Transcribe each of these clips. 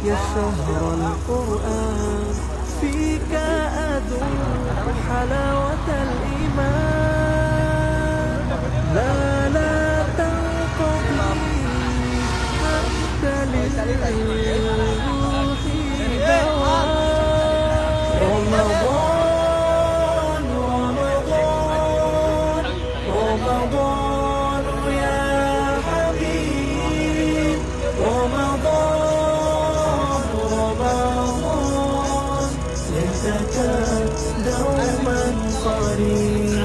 يا شهر القرآن فيك أذوق حلاوة الإيمان لا تنقضي حتى للروح دواء رمضان رمضان رمضان يا حبيب رمضان رمضان ليتك دوما قريب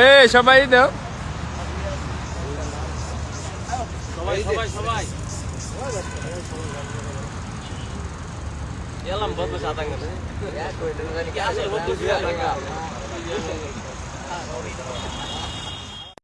এই সবাই দাও সবাই এলাম বদলে সাতাঙ্গ আসলে বদলে